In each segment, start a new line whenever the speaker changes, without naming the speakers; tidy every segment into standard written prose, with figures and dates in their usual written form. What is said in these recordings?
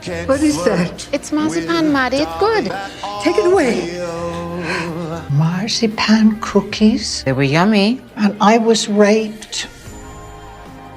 What is that?
It's marzipan, Maddie. It's good.
Take it away.
Marzipan cookies?
They were yummy.
And I was raped.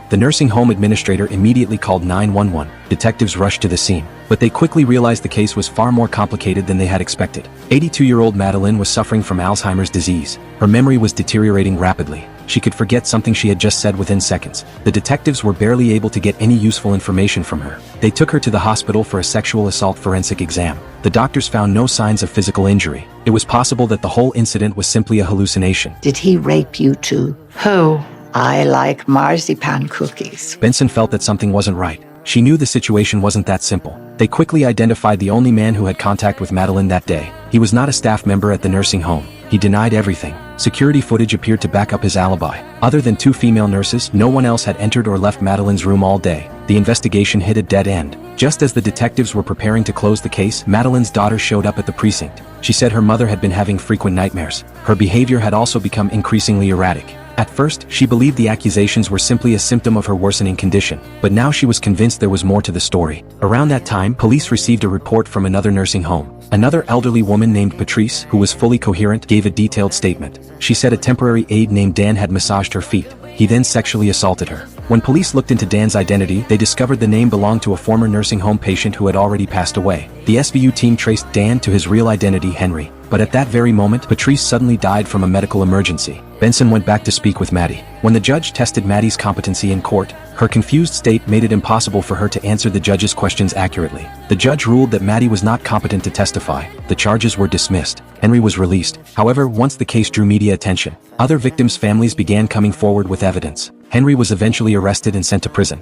The nursing home administrator immediately called 911. Detectives rushed to the scene, but they quickly realized the case was far more complicated than they had expected. 82-year-old Madeline was suffering from Alzheimer's disease. Her memory was deteriorating rapidly. She could forget something she had just said within seconds. The detectives were barely able to get any useful information from her. They took her to the hospital for a sexual assault forensic exam. The doctors found no signs of physical injury. It was possible that the whole incident was simply a hallucination.
Did he rape you too?
Who?
I like marzipan cookies.
Benson felt that something wasn't right. She knew the situation wasn't that simple. They quickly identified the only man who had contact with Madeline that day. He was not a staff member at the nursing home. He denied everything. Security footage appeared to back up his alibi. Other than 2 female nurses, no one else had entered or left Madeline's room all day. The investigation hit a dead end. Just as the detectives were preparing to close the case, Madeline's daughter showed up at the precinct. She said her mother had been having frequent nightmares. Her behavior had also become increasingly erratic. At first, she believed the accusations were simply a symptom of her worsening condition, but now she was convinced there was more to the story. Around that time, police received a report from another nursing home. Another elderly woman named Patrice, who was fully coherent, gave a detailed statement. She said a temporary aide named Dan had massaged her feet. He then sexually assaulted her. When police looked into Dan's identity, they discovered the name belonged to a former nursing home patient who had already passed away. The SVU team traced Dan to his real identity, Henry. But at that very moment, Patrice suddenly died from a medical emergency. Benson went back to speak with Maddie. When the judge tested Maddie's competency in court, her confused state made it impossible for her to answer the judge's questions accurately. The judge ruled that Maddie was not competent to testify. The charges were dismissed. Henry was released. However, once the case drew media attention, other victims' families began coming forward with evidence. Henry was eventually arrested and sent to prison.